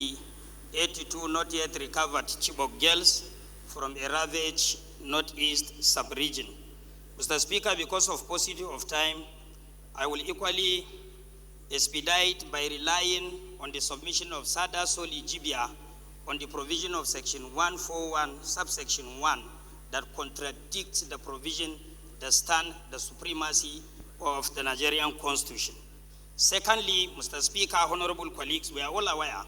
82 not yet recovered Chibok girls from a ravaged northeast sub-region. Mr. Speaker, because of paucity of time, I will equally expedite by relying on the submission of Sada Soli Jibia on the provision of Section 141, subsection 1, that contradicts the provision that stand the supremacy of the Nigerian Constitution. Secondly, Mr. Speaker, honorable colleagues, we are all aware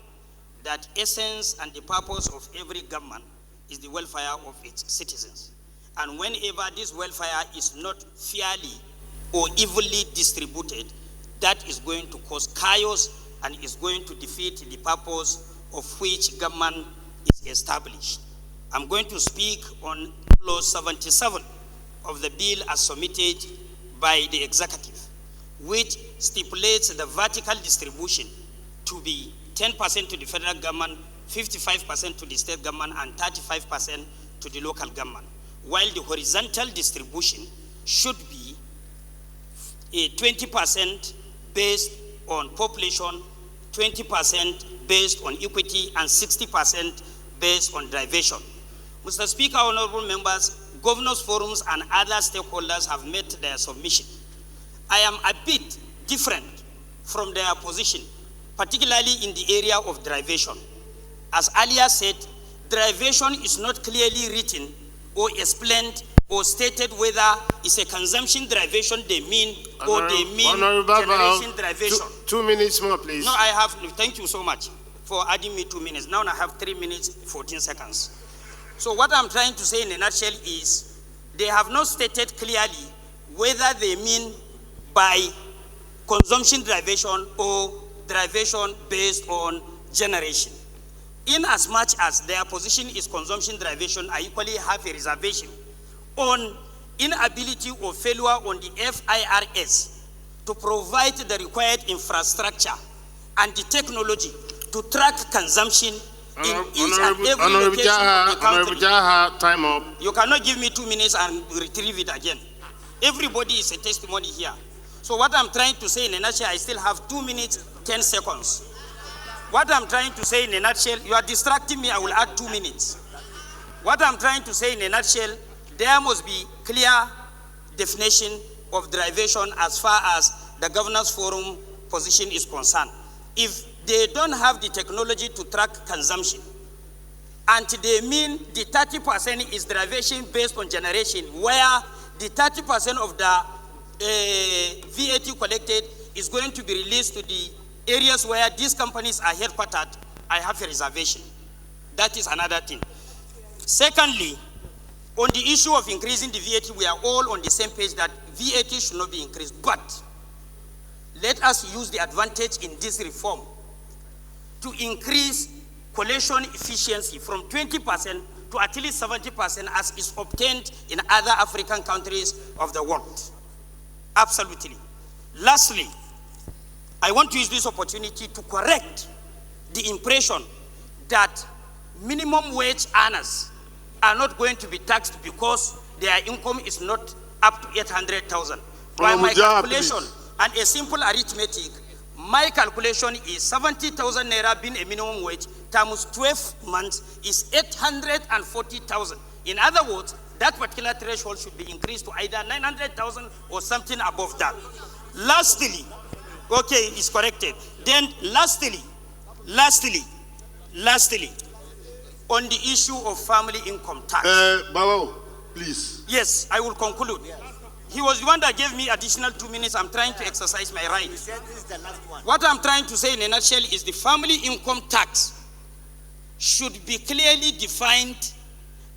that essence and the purpose of every government is the welfare of its citizens. And whenever this welfare is not fairly or evenly distributed, that is going to cause chaos and is going to defeat the purpose of which government is established. I'm going to speak on clause 77 of the bill as submitted by the executive, which stipulates the vertical distribution to be 10% to the federal government, 55% to the state government, and 35% to the local government, while the horizontal distribution should be 20% based on population, 20% based on equity, and 60% based on derivation. Mr. Speaker, honorable members, governors' forums and other stakeholders have made their submission. I am a bit different from their position, particularly in the area of derivation. As earlier said, derivation is not clearly written or explained or stated whether it's a consumption derivation they mean or they mean generation derivation. 2 minutes more, please. No, I have, thank you so much for adding me 2 minutes. Now I have 3 minutes, 14 seconds. So what I'm trying to say in a nutshell is they have not stated clearly whether they mean by consumption derivation or derivation based on generation. In as much as their position is consumption derivation, I equally have a reservation on inability or failure on the FIRS to provide the required infrastructure and the technology to track consumption in each and every location of the country. Honorable Jaha, time up. You cannot give me 2 minutes and retrieve it again. Everybody is a testimony here. So what I'm trying to say in a nutshell, I still have 2 minutes, 10 seconds. What I'm trying to say in a nutshell, you are distracting me, I will add 2 minutes. What I'm trying to say in a nutshell, there must be clear definition of derivation as far as the governance forum position is concerned. If they don't have the technology to track consumption, and they mean the 30% is derivation based on generation, where the 30% of the VAT collected is going to be released to the areas where these companies are headquartered, I have a reservation. That is another thing. Secondly, on the issue of increasing the VAT, we are all on the same page that VAT should not be increased. But let us use the advantage in this reform to increase collection efficiency from 20% to at least 70% as is obtained in other African countries of the world. Absolutely. Lastly, I want to use this opportunity to correct the impression that minimum wage earners are not going to be taxed because their income is not up to 800,000. By my calculation and a simple arithmetic, my calculation is 70,000 naira being a minimum wage times 12 months is 840,000. In other words, that particular threshold should be increased to either 900,000 or something above that. Lastly, okay, it's corrected. Then lastly, on the issue of family income tax. Bawo, please. Yes, I will conclude. He was the one that gave me additional 2 minutes. I'm trying to exercise my right. This is the last one. What I'm trying to say in a nutshell is the family income tax should be clearly defined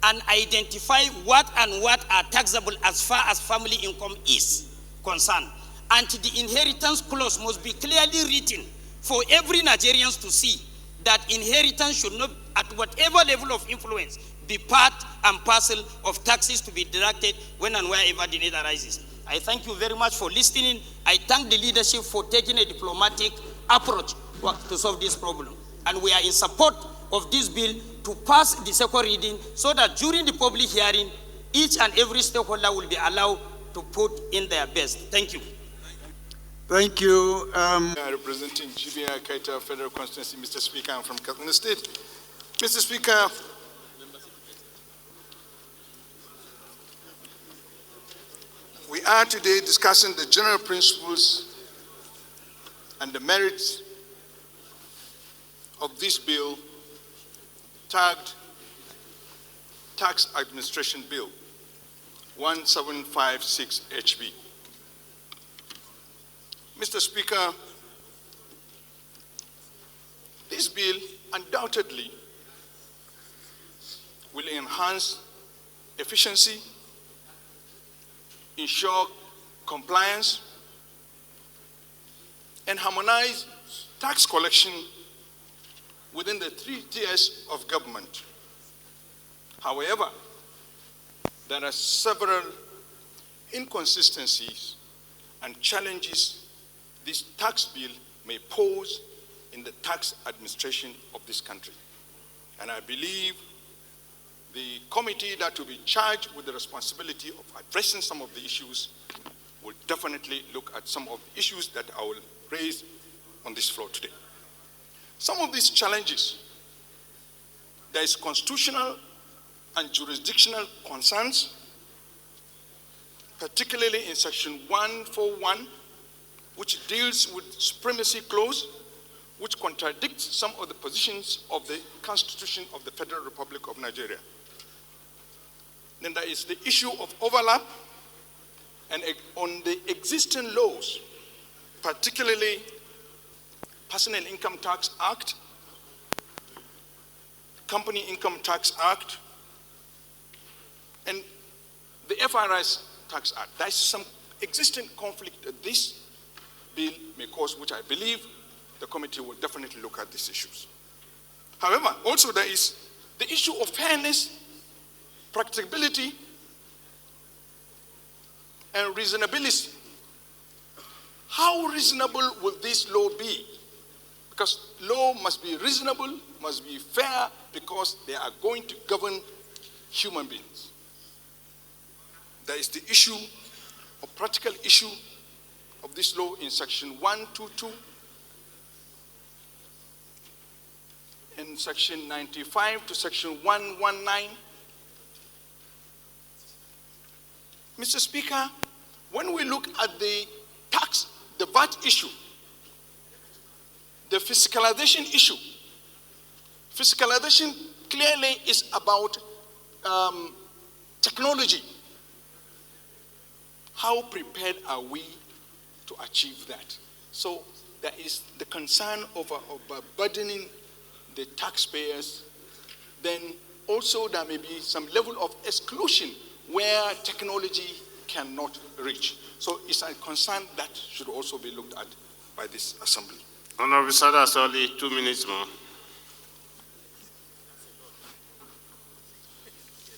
and identify what are taxable as far as family income is concerned. And the inheritance clause must be clearly written for every Nigerian to see that inheritance should not, at whatever level of influence, be part and parcel of taxes to be deducted when and wherever the need arises. I thank you very much for listening. I thank the leadership for taking a diplomatic approach to solve this problem. And we are in support of this bill to pass the second reading so that during the public hearing, each and every stakeholder will be allowed to put in their best. Thank you. Thank you. Representing GBI Kaita Federal Constituency, Mr. Speaker, I'm from Katsina State. Mr. Speaker, we are today discussing the general principles and the merits of this bill tagged Tax Administration Bill 1756 HB. Mr. Speaker, this bill undoubtedly will enhance efficiency, ensure compliance, and harmonize tax collection within the 3 tiers of government. However, there are several inconsistencies and challenges this tax bill may pose in the tax administration of this country. And I believe the committee that will be charged with the responsibility of addressing some of the issues will definitely look at some of the issues that I will raise on this floor today. Some of these challenges, there is constitutional and jurisdictional concerns, particularly in section 141, which deals with supremacy clause, which contradicts some of the positions of the Constitution of the Federal Republic of Nigeria. Then there is the issue of overlap and on the existing laws, particularly Personal Income Tax Act, Company Income Tax Act, and the FRS Tax Act. There is some existing conflict that this bill may cause, which I believe the committee will definitely look at these issues. However, also there is the issue of fairness, practicability, and reasonability. How reasonable will this law be? Because law must be reasonable, must be fair, because they are going to govern human beings. There is the issue, a practical issue of this law in section 122 and section 95 to section 119. Mr. Speaker, when we look at the tax, the VAT issue, the fiscalization issue, fiscalization clearly is about technology. How prepared are we to achieve that? So there is the concern of burdening the taxpayers. Then also there may be some level of exclusion where technology cannot reach. So it's a concern that should also be looked at by this assembly. Honorable Sada Asoli, 2 minutes more.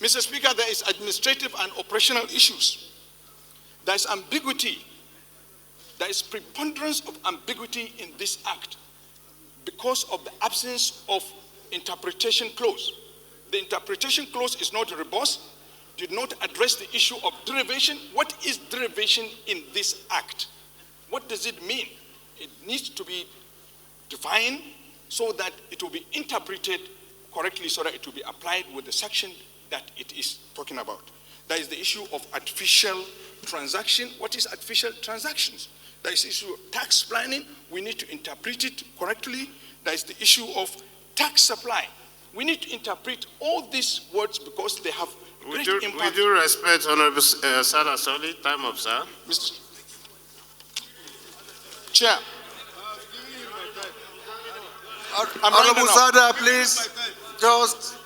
Mr. Speaker, there is administrative and operational issues. There is ambiguity. There is preponderance of ambiguity in this act because of the absence of interpretation clause. The interpretation clause is not robust, did not address the issue of derivation. What is derivation in this act? What does it mean? It needs to be defined so that it will be interpreted correctly, so that it will be applied with the section that it is talking about. There is the issue of artificial transaction. What is artificial transactions? There is the issue of tax planning. We need to interpret it correctly. There is the issue of tax supply. We need to interpret all these words because they have great impact. With due respect, Honorable Sada Asoli, time up, sir. Mr. Chair. Honorable Sada, please, just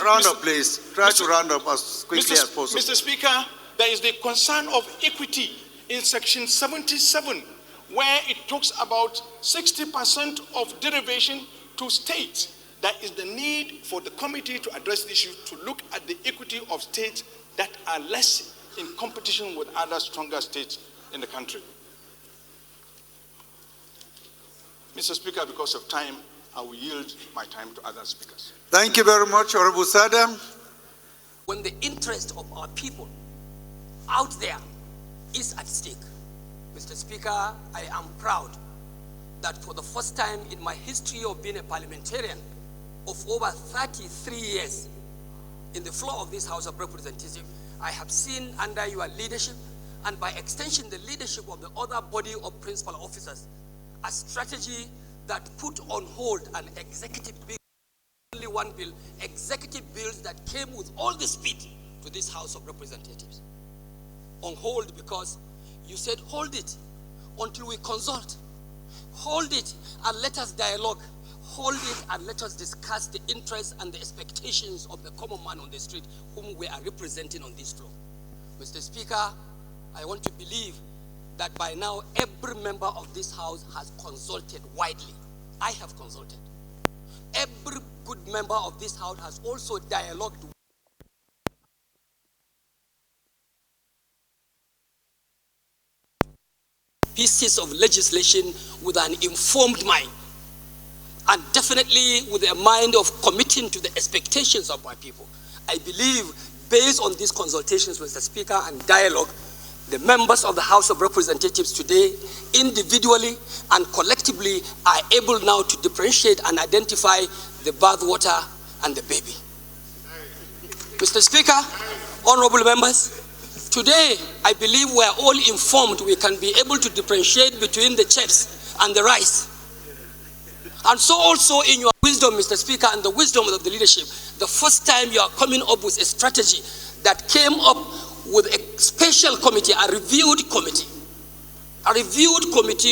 round up, please. Try to round up as quickly as possible. Mr. Speaker, there is the concern of equity in section 77, where it talks about 60% of derivation to states. There is the need for the committee to address the issue, to look at the equity of states that are less in competition with other stronger states in the country. Mr. Speaker, because of time, I will yield my time to other speakers. Thank you very much, Honorable Sada. When the interest of our people out there is at stake, Mr. Speaker, I am proud that for the first time in my history of being a parliamentarian of over 33 years in the floor of this House of Representatives, I have seen under your leadership and by extension the leadership of the other body of principal officers a strategy that put on hold an executive bill, only one bill, executive bills that came with all the speed to this House of Representatives. On hold because you said hold it until we consult. Hold it and let us dialogue. Hold it and let us discuss the interests and the expectations of the common man on the street whom we are representing on this floor. Mr. Speaker, I want to believe that by now every member of this House has consulted widely. I have consulted. Every good member of this House has also dialogued pieces of legislation with an informed mind, and definitely with a mind of committing to the expectations of my people. I believe, based on these consultations, Mr. Speaker, and dialogue, the members of the House of Representatives today, individually and collectively, are able now to differentiate and identify the bathwater and the baby. Mr. Speaker, honorable members, today, I believe we are all informed. We can be able to differentiate between the chips and the rice. And so also in your wisdom, Mr. Speaker, and the wisdom of the leadership, the first time you are coming up with a strategy that came up with a special committee, a reviewed committee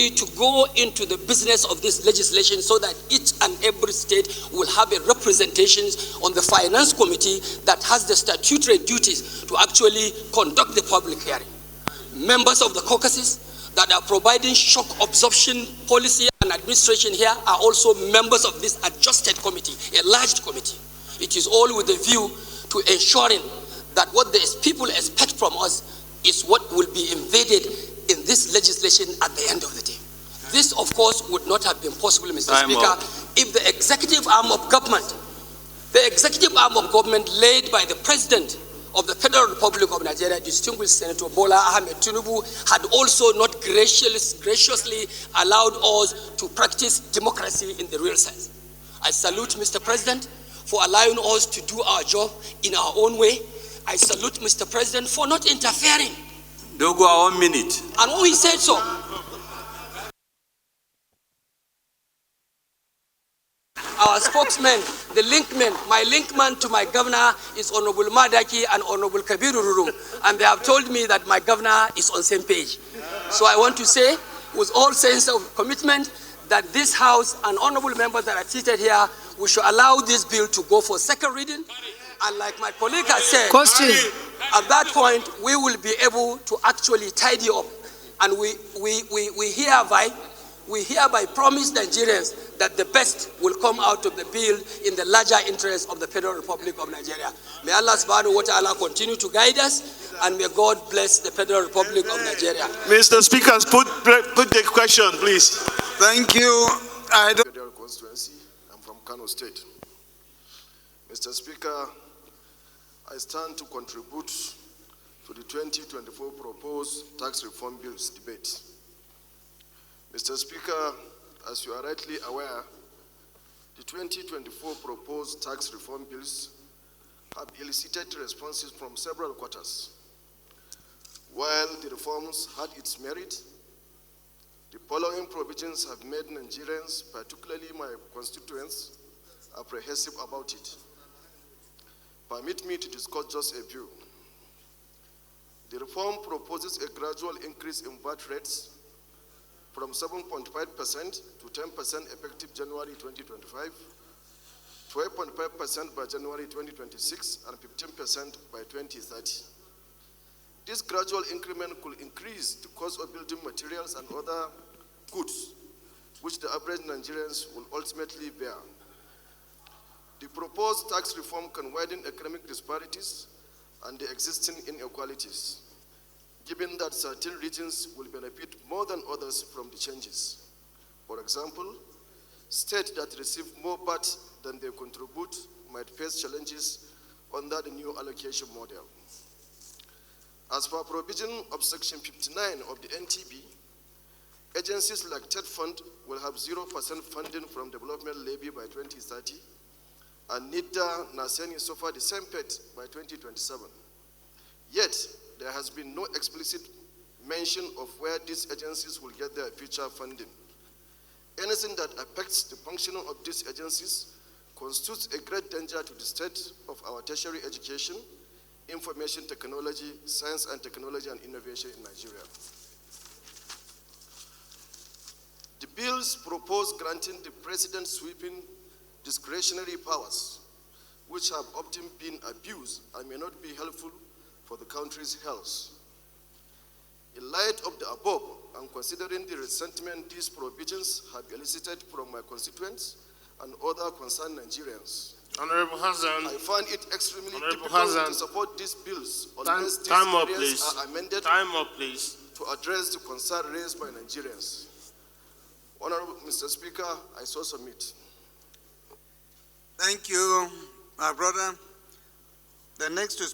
to go into the business of this legislation so that each and every state will have a representation on the finance committee that has the statutory duties to actually conduct the public hearing. Members of the caucuses that are providing shock absorption policy and administration here are also members of this adjusted committee, a large committee. It is all with a view to ensuring that what the people expect from us is what will be embedded in this legislation at the end of the day. This, of course, would not have been possible, Mr. Speaker, if the executive arm of government, led by the President of the Federal Republic of Nigeria, distinguished Senator Bola Ahmed Tinubu, had also not graciously allowed us to practice democracy in the real sense. I salute Mr. President for allowing us to do our job in our own way. I salute Mr. President for not interfering. Dogo, 1 minute. And when he said so, our spokesman, the linkman, my linkman to my governor is Honorable Madaki and Honorable Kabiru Rurum, and they have told me that my governor is on the same page. So I want to say, with all sense of commitment, that this House and honorable members that are seated here, we should allow this bill to go for second reading. And like my colleague has said, at that point, we will be able to actually tidy up. And we hereby promise Nigerians that the best will come out of the bill in the larger interest of the Federal Republic of Nigeria. May Allah subhanahu wa ta'ala continue to guide us, and may God bless the Federal Republic of Nigeria. Mr. Speaker, put the question, please. Thank you. Federal Constituency. I'm from Kano State. Mr. Speaker, I stand to contribute to the 2024 proposed tax reform bills debate. Mr. Speaker, as you are rightly aware, the 2024 proposed tax reform bills have elicited responses from several quarters. While the reforms had its merit, the following provisions have made Nigerians, particularly my constituents, apprehensive about it. Permit me to discuss just a few. The reform proposes a gradual increase in VAT rates from 7.5% to 10% effective January 2025, 12.5% by January 2026, and 15% by 2030. This gradual increment could increase the cost of building materials and other goods, which the average Nigerians will ultimately bear. The proposed tax reform can widen economic disparities and the existing inequalities, given that certain regions will benefit more than others from the changes. For example, states that receive more VAT than they contribute might face challenges under the new allocation model. As per provision of Section 59 of the NTB, Agencies like TED Fund will have 0% funding from development levy by 2030, and NIDA, NASENI suffer the same fate by 2027. Yet, there has been no explicit mention of where these agencies will get their future funding. Anything that affects the functioning of these agencies constitutes a great danger to the state of our tertiary education, information technology, science and technology, and innovation in Nigeria. The bills propose granting the president sweeping discretionary powers, which have often been abused and may not be helpful for the country's health. In light of the above, and considering the resentment these provisions have elicited from my constituents and other concerned Nigerians, Honorable Hassan. I find it extremely Honorable difficult Hassan. to support these bills unless these Time up, areas please. are amended Time up, please. to address the concern raised by Nigerians. Honorable Mr. Speaker, I so submit. Thank you, my brother. The next to